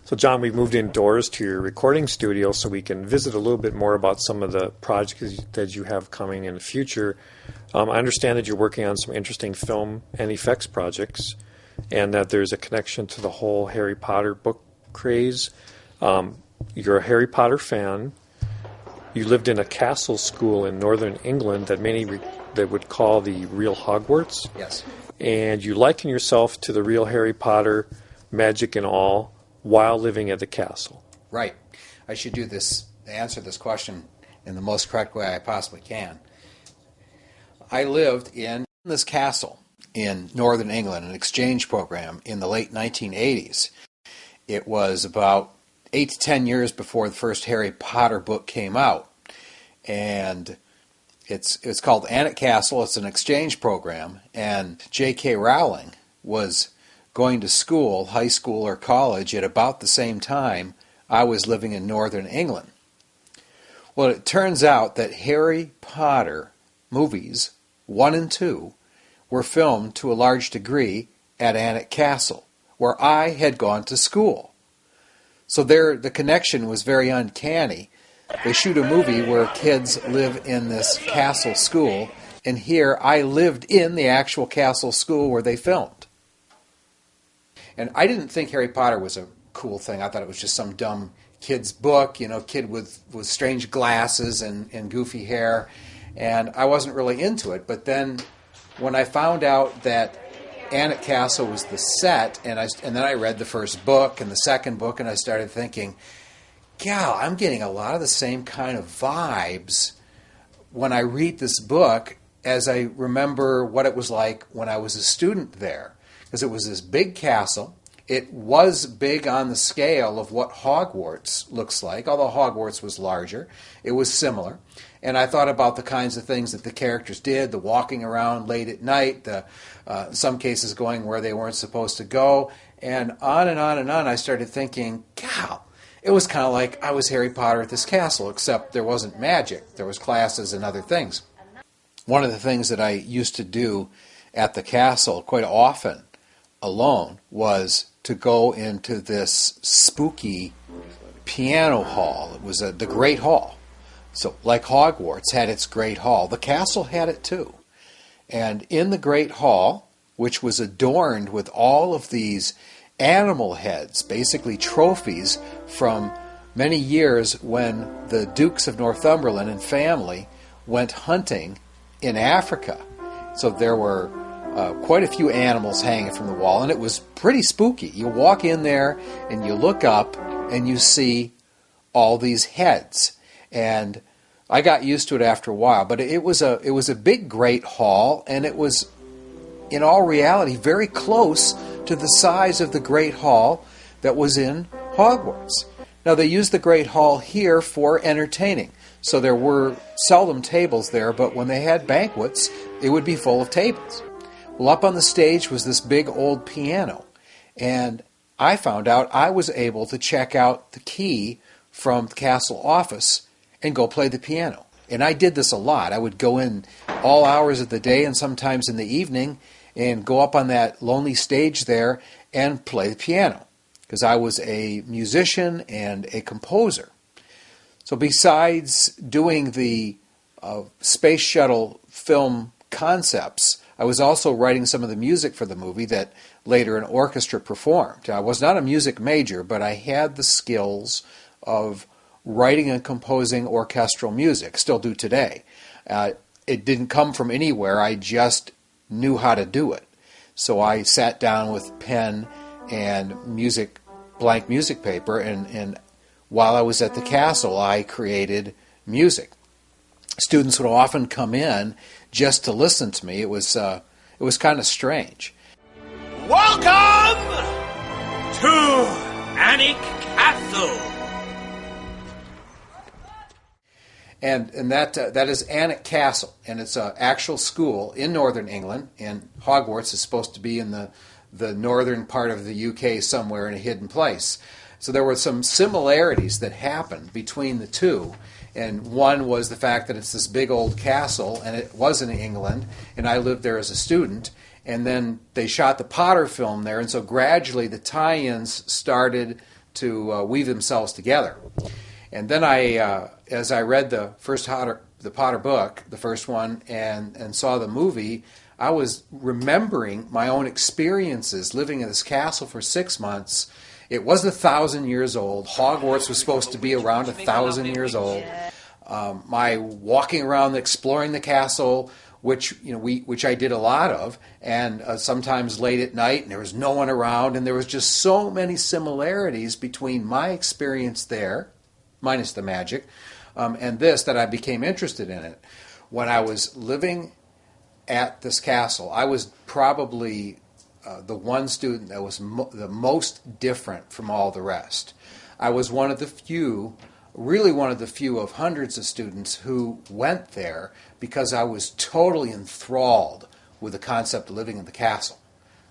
So, John, we've moved indoors to your recording studio so we can visit a little bit more about some of the projects that you have coming in the future. I understand that you're working on some interesting film and effects projects and that there's a connection to the whole Harry Potter book craze. You're a Harry Potter fan. You lived in a castle school in northern England that many that would call the Real Hogwarts. Yes. And you liken yourself to the real Harry Potter, magic and all, while living at the castle. Right. I should answer this question in the most correct way I possibly can. I lived in this castle in northern England, an exchange program in the late 1980s. It was about 8 to 10 years before the first Harry Potter book came out. And it's called Alnwick Castle. It's an exchange program. And J.K. Rowling was going to school, high school or college, at about the same time I was living in northern England. Well, it turns out that Harry Potter movies 1 and 2 were filmed to a large degree at Alnwick Castle, where I had gone to school. So the connection was very uncanny. They shoot a movie where kids live in this castle school, and here I lived in the actual castle school where they filmed. And I didn't think Harry Potter was a cool thing. I thought it was just some dumb kid's book, kid with strange glasses and goofy hair. And I wasn't really into it. But then when I found out that Alnwick Castle was the set, and then I read the first book and the second book, and I started thinking, God, I'm getting a lot of the same kind of vibes when I read this book as I remember what it was like when I was a student there. Because it was this big castle. It was big on the scale of what Hogwarts looks like, although Hogwarts was larger. It was similar. And I thought about the kinds of things that the characters did, the walking around late at night, some cases going where they weren't supposed to go, and on and on and on. I started thinking, God, it was kind of like I was Harry Potter at this castle, except there wasn't magic. There was classes and other things. One of the things that I used to do at the castle quite often alone was to go into this spooky piano hall. It was the Great Hall. So like Hogwarts had its Great Hall, the castle had it too. And in the Great Hall, which was adorned with all of these animal heads, basically trophies from many years when the Dukes of Northumberland and family went hunting in Africa. So there were quite a few animals hanging from the wall, and it was pretty spooky. You walk in there and you look up and you see all these heads. And I got used to it after a while, but it was a big Great Hall, and it was in all reality very close to the size of the Great Hall that was in Hogwarts. Now they used the Great Hall here for entertaining. So there were seldom tables there, but when they had banquets, it would be full of tables. Well, up on the stage was this big old piano, and I found out I was able to check out the key from the castle office and go play the piano. And I did this a lot. I would go in all hours of the day and sometimes in the evening and go up on that lonely stage there and play the piano, because I was a musician and a composer. So besides doing the space shuttle film concepts, I was also writing some of the music for the movie that later an orchestra performed. I was not a music major, but I had the skills of writing and composing orchestral music, still do today. It didn't come from anywhere, I just knew how to do it. So I sat down with pen and blank music paper, and while I was at the castle, I created music. Students would often come in just to listen to me. It was kind of strange. Welcome to Alnwick Castle. And that is Alnwick Castle, and it's an actual school in northern England, and Hogwarts is supposed to be in the northern part of the UK somewhere in a hidden place. So there were some similarities that happened between the two, and one was the fact that it's this big old castle, and it was in England, and I lived there as a student, and then they shot the Potter film there, and so gradually the tie-ins started to weave themselves together. And then as I read the Potter book, the first one, and saw the movie, I was remembering my own experiences living in this castle for 6 months. It was 1,000 years old. Hogwarts was supposed to be around 1,000 years old. My walking around, exploring the castle, which I did a lot of, and sometimes late at night, and there was no one around, and there was just so many similarities between my experience there, minus the magic, and this, that I became interested in it. When I was living at this castle, I was probably the one student that was the most different from all the rest. I was one of the few of hundreds of students who went there because I was totally enthralled with the concept of living in the castle.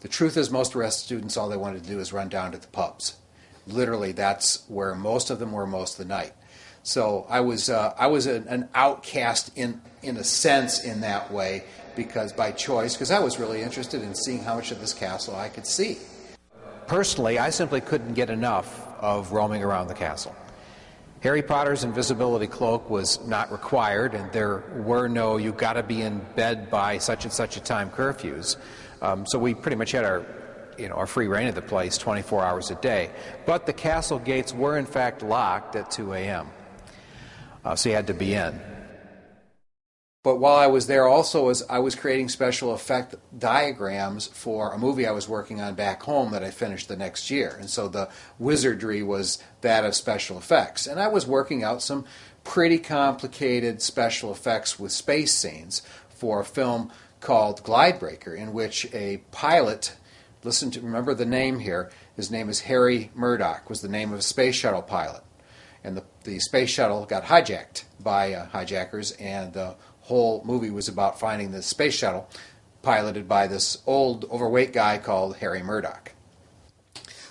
The truth is, most of the rest of the students, all they wanted to do is run down to the pubs. Literally, that's where most of them were most of the night. So I was an outcast in a sense in that way, because by choice, because I was really interested in seeing how much of this castle I could see. Personally, I simply couldn't get enough of roaming around the castle. Harry Potter's invisibility cloak was not required, and there were no "you got to be in bed by such and such a time" curfews. So we pretty much had our free reign of the place 24 hours a day. But the castle gates were in fact locked at 2 a.m. So you had to be in. But while I was there also, I was creating special effect diagrams for a movie I was working on back home that I finished the next year. And so the wizardry was that of special effects. And I was working out some pretty complicated special effects with space scenes for a film called Glidebreaker, in which a pilot, remember the name here, his name is Harry Murdoch, was the name of a space shuttle pilot. And the space shuttle got hijacked by hijackers, and the whole movie was about finding the space shuttle piloted by this old, overweight guy called Harry Murdoch.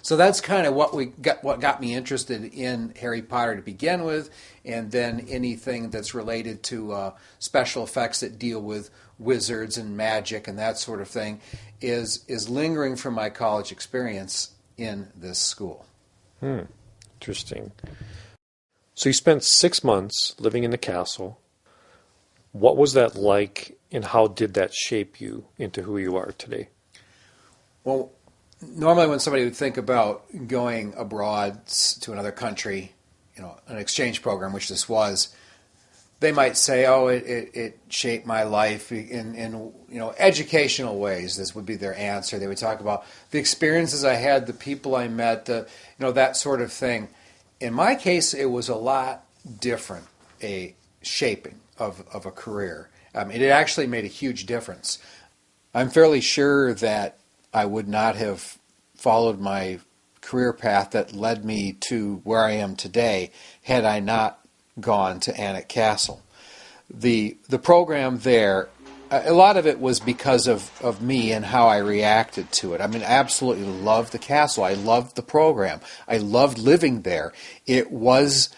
So that's kind of what got me interested in Harry Potter to begin with, and then anything that's related to special effects that deal with wizards and magic and that sort of thing is lingering from my college experience in this school. Interesting. So you spent 6 months living in the castle. What was that like, and how did that shape you into who you are today? Well, normally when somebody would think about going abroad to another country, an exchange program, which this was, they might say, "Oh, it shaped my life in educational ways." This would be their answer. They would talk about the experiences I had, the people I met, that sort of thing. In my case, it was a lot different, a shaping of a career. It actually made a huge difference. I'm fairly sure that I would not have followed my career path that led me to where I am today had I not gone to Alnwick Castle. The program there, a lot of it was because of me and how I reacted to it. I absolutely loved the castle. I loved the program. I loved living there. It was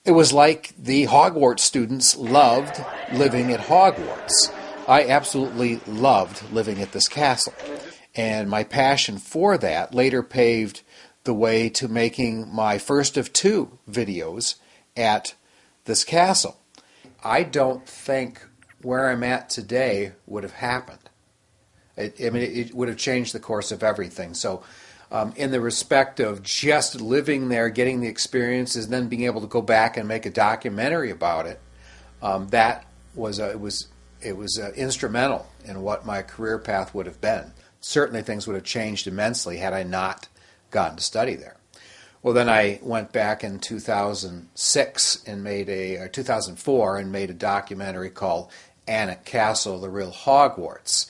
like the Hogwarts students loved living at Hogwarts. I absolutely loved living at this castle. And my passion for that later paved the way to making my first of 2 videos at this castle. I don't think where I'm at today would have happened. It would have changed the course of everything. So in the respect of just living there, getting the experiences, and then being able to go back and make a documentary about it, that was instrumental in what my career path would have been. Certainly things would have changed immensely had I not gotten to study there. Well, then I went back in 2006 and 2004 and made a documentary called Alnwick Castle, the Real Hogwarts.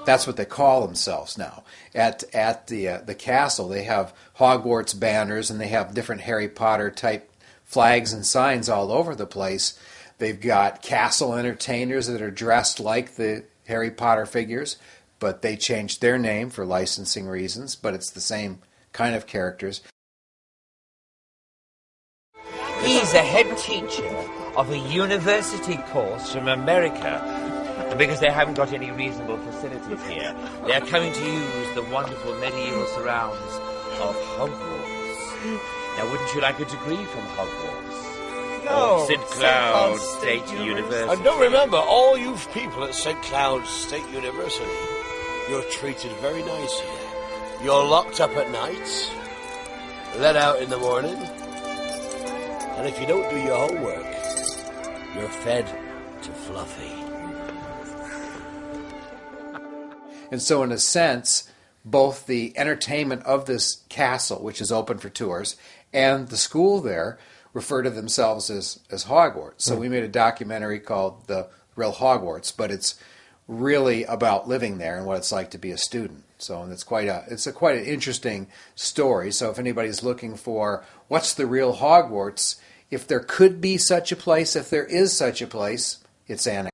That's what they call themselves now. At the castle, they have Hogwarts banners, and they have different Harry Potter type flags and signs all over the place. They've got castle entertainers that are dressed like the Harry Potter figures. but they changed their name for licensing reasons, but it's the same kind of characters. He's a head teacher of a university course from America. And because they haven't got any reasonable facilities here, they are coming to use the wonderful medieval surrounds of Hogwarts. Now, wouldn't you like a degree from Hogwarts? No, Or St. Cloud State University? And don't remember, all you people at St. Cloud State University, you're treated very nice here. You're locked up at night, let out in the morning, and if you don't do your homework, you're fed to Fluffy. And so in a sense, both the entertainment of this castle, which is open for tours, and the school there refer to themselves as Hogwarts. So we made a documentary called The Real Hogwarts, but it's really about living there and what it's like to be a student. So and it's quite an interesting story. So if anybody's looking for what's the real Hogwarts, if there could be such a place, if there is such a place, it's Anna.